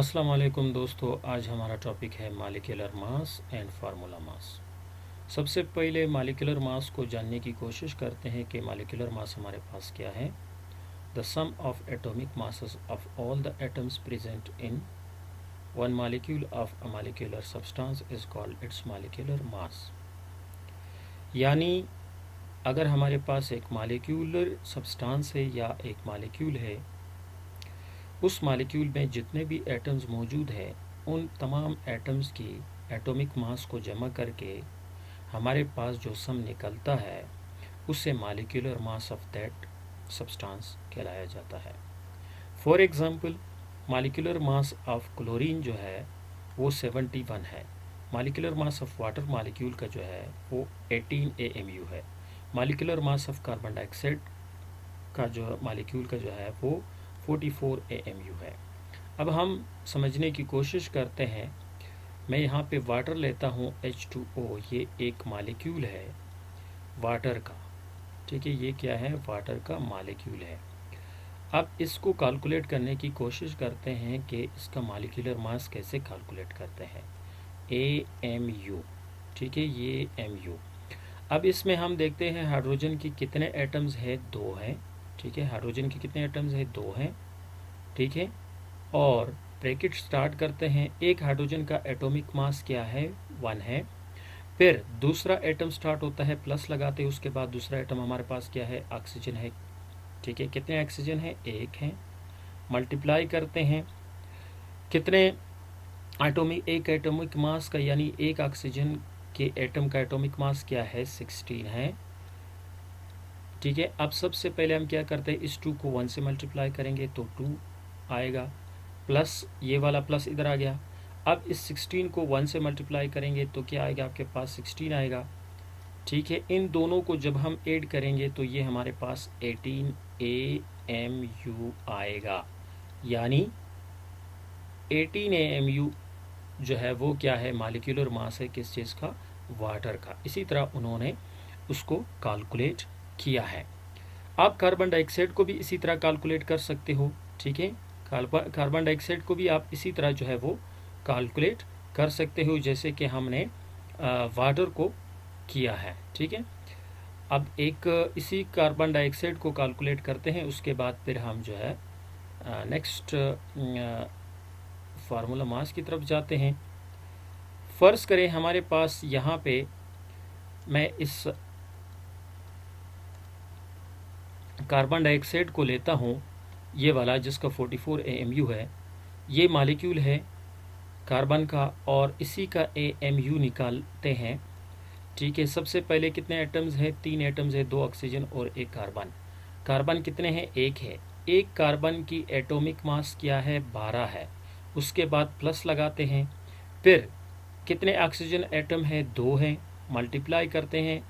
अस्सलाम वालेकुम दोस्तों, आज हमारा टॉपिक है molecular mass and formula mass. सबसे पहले मॉलिक्यूलर मास को जानने की कोशिश करते हैं कि मॉलिक्यूलर मास हमारे पास क्या है। The sum of atomic masses of all the atoms present in one molecule of a molecular substance is called its molecular mass. यानी अगर हमारे पास एक मॉलिक्यूलर सब्सटेंस है या एक मॉलिक्यूल है, उस मॉलिक्यूल में जितने भी एटम्स मौजूद हैं उन तमाम एटम्स की एटॉमिक मास को जमा करके हमारे पास जो सम निकलता है उससे molecular mass of that substance कहलाया जाता है। For example, molecular mass of chlorine जो है वो 71 है। Molecular mass of water molecule का जो है वो 18 AMU है। Molecular mass of carbon dioxide का जो मॉलिक्यूल का जो है वो 44 AMU है। अब हम समझने की कोशिश करते हैं। मैं यहाँ पे वाटर लेता हूँ H2O, ये एक मॉलिक्यूल है वाटर का, ठीक है। ये क्या है? वाटर का मॉलिक्यूल है। अब इसको कैलकुलेट करने की कोशिश करते हैं कि इसका मॉलिक्यूलर मास कैसे कैलकुलेट करते हैं। AMU, ठीक है, ये MU। अब इसमें हम देखते हैं हाइड्रोजन की कितने एटम्स है? 2 हैं, ठीक है। हाइड्रोजन के कितने एटम्स है? 2 हैं, ठीक है। और ब्रैकेट स्टार्ट करते हैं। एक हाइड्रोजन का एटॉमिक मास क्या है? 1 है। फिर दूसरा एटम स्टार्ट होता है, प्लस लगाते हैं, उसके बाद दूसरा एटम हमारे पास क्या है? ऑक्सीजन है, ठीक है। कितने ऑक्सीजन है? 1 है। मल्टीप्लाई करते हैं, कितने एक एटॉमिक मास का, यानी एक ऑक्सीजन के एटम का एटॉमिक मास क्या है? 16 है, ठीक है। अब सबसे पहले हम क्या करते हैं, इस 2 को 1 से मल्टीप्लाई करेंगे तो 2 आएगा, प्लस ये वाला प्लस इधर आ गया। अब इस 16 को 1 से मल्टीप्लाई करेंगे तो क्या आएगा? आपके पास 16 आएगा, ठीक है। इन दोनों को जब हम ऐड करेंगे तो ये हमारे पास 18 AMU आएगा। यानी 18 AMU जो है वो क्या है? मॉलिक्यूलर मास है, किस चीज़ का? वाटर का। इसी तरह उन्होंने उसको कैलकुलेट किया है। आप कार्बन डाइऑक्साइड को भी इसी तरह कैलकुलेट कर सकते हो, ठीक है। कार्बन डाइऑक्साइड को भी आप इसी तरह जो है वो कैलकुलेट कर सकते हो, जैसे कि हमने वाटर को किया है, ठीक है। अब एक इसी कार्बन डाइऑक्साइड को कैलकुलेट करते हैं, उसके बाद फिर हम जो है नेक्स्ट फार्मूला मास की तरफ जाते हैं। फ़र्ज़ करें हमारे पास यहाँ पे मैं इस कार्बन डाइऑक्साइड को लेता हूँ, ये वाला जिसका 44 AMU है, ये मॉलिक्यूल है कार्बन का, और इसी का AMU निकालते हैं, ठीक है। सबसे पहले कितने एटम्स हैं? 3 एटम्स है, 2 ऑक्सीजन और 1 कार्बन। कार्बन कितने हैं? 1 है। एक कार्बन की एटॉमिक मास क्या है? 12 है। उसके बाद प्लस लगाते हैं, फिर कितने ऑक्सीजन एटम है? 2 हैं। मल्टीप्लाई करते हैं,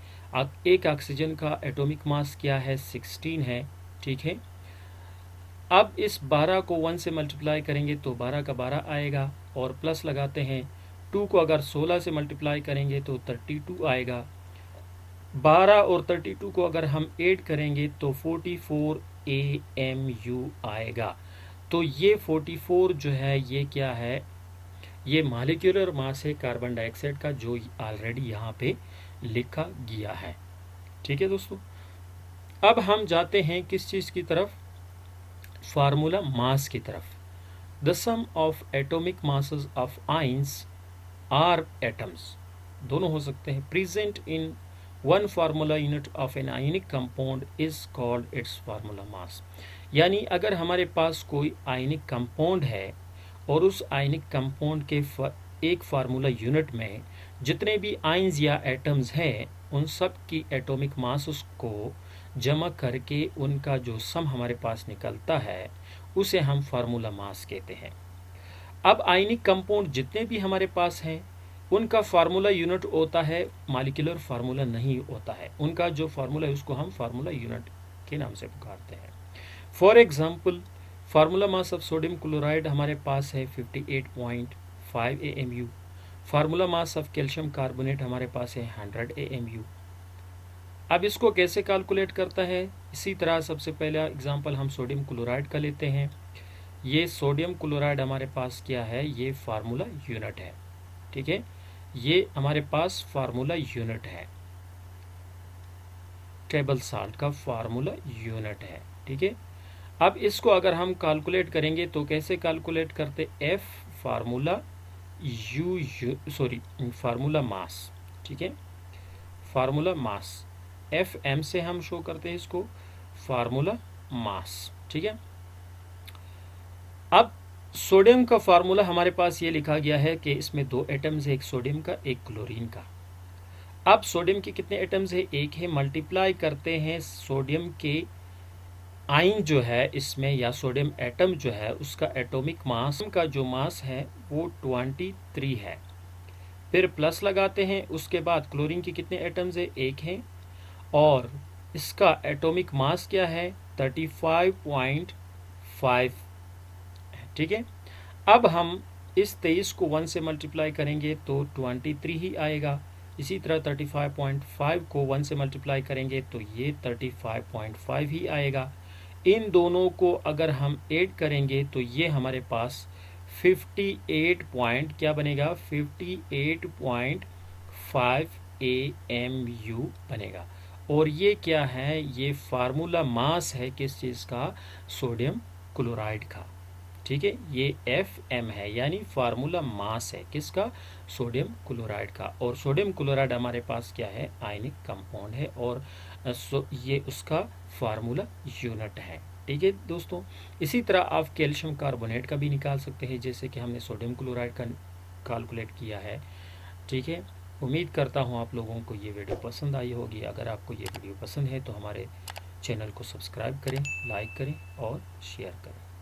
एक ऑक्सीजन का एटॉमिक मास क्या है? 16 है, ठीक है। अब इस 12 को 1 से मल्टीप्लाई करेंगे तो 12 का 12 आएगा, और प्लस लगाते हैं। 2 को अगर 16 से मल्टीप्लाई करेंगे तो 32 आएगा। 12 और 32 को अगर हम ऐड करेंगे तो 44 AMU आएगा। तो ये 44 जो है ये क्या है? ये मॉलिक्यूलर मास है कार्बन डाइऑक्साइड का, जो ऑलरेडी यहाँ पे लिखा गया है, ठीक है दोस्तों। अब हम जाते हैं किस चीज़ की तरफ? फार्मूला मास की तरफ। The sum of atomic masses of ions are atoms, दोनों हो सकते हैं, present in one formula unit of an ionic compound is called its formula mass. यानी अगर हमारे पास कोई आयनिक कंपाउंड है और उस आयनिक कंपाउंड के एक फार्मूला यूनिट में जितने भी आइंस या एटम्स हैं उन सब की एटॉमिक मास को जमा करके उनका जो सम हमारे पास निकलता है उसे हम फार्मूला मास कहते हैं। अब आयनिक कंपाउंड जितने भी हमारे पास हैं उनका फार्मूला यूनिट होता है, मॉलिक्यूलर फार्मूला नहीं होता है। उनका जो फार्मूला है उसको हम फार्मूला यूनिट के नाम से पुकारते हैं। For example, formula mass of sodium chloride हमारे पास है 58.5 AMU। Formula mass of calcium carbonate हमारे पास है 100 AMU। अब इसको कैसे कैलकुलेट करता है? इसी तरह सबसे पहला एग्जांपल हम सोडियम क्लोराइड का लेते हैं। ये सोडियम क्लोराइड हमारे पास क्या है, ये फार्मूला यूनिट है। ठीक है, ये हमारे पास फार्मूला यूनिट है, टेबल साल्ट का फार्मूला यूनिट है। ठीक है, अब इसको अगर हम कैलकुलेट करेंगे तो कैसे कैलकुलेट करते, एफ फार्मूला फार्मूला मास। ठीक है, फार्मूला मास, एफ एम से हम शो करते हैं इसको, फार्मूला मास। ठीक है, अब सोडियम का फार्मूला हमारे पास ये लिखा गया है कि इसमें 2 एटम्स है, एक सोडियम का एक क्लोरीन का। अब सोडियम के कितने एटम्स है, एक है, मल्टीप्लाई करते हैं सोडियम के आयन जो है इसमें, या सोडियम एटम जो है उसका एटॉमिक मास का जो मास है वो 23 है, फिर प्लस लगाते हैं, उसके बाद क्लोरीन के कितने एटम्स है, एक है, और इसका एटॉमिक मास क्या है, 35.5। ठीक है, अब हम इस 23 को 1 से मल्टीप्लाई करेंगे तो 23 ही आएगा। इसी तरह 35.5 को 1 से मल्टीप्लाई करेंगे तो ये 35.5 ही आएगा। इन दोनों को अगर हम ऐड करेंगे तो ये हमारे पास 58 पॉइंट क्या बनेगा, 58.5 AMU बनेगा। और ये क्या है, ये फार्मूला मास है किस चीज़ का, सोडियम क्लोराइड का। ठीक है, ये FM है, यानी फार्मूला मास है किसका, सोडियम क्लोराइड का। और सोडियम क्लोराइड हमारे पास क्या है, आयनिक कंपाउंड है, और ये उसका फार्मूला यूनिट है। ठीक है दोस्तों, इसी तरह आप कैल्शियम कार्बोनेट का भी निकाल सकते हैं, जैसे कि हमने सोडियम क्लोराइड का कैलकुलेट किया है। ठीक है, उम्मीद करता हूँ आप लोगों को ये वीडियो पसंद आई होगी। अगर आपको ये वीडियो पसंद है तो हमारे चैनल को सब्सक्राइब करें, लाइक करें और शेयर करें।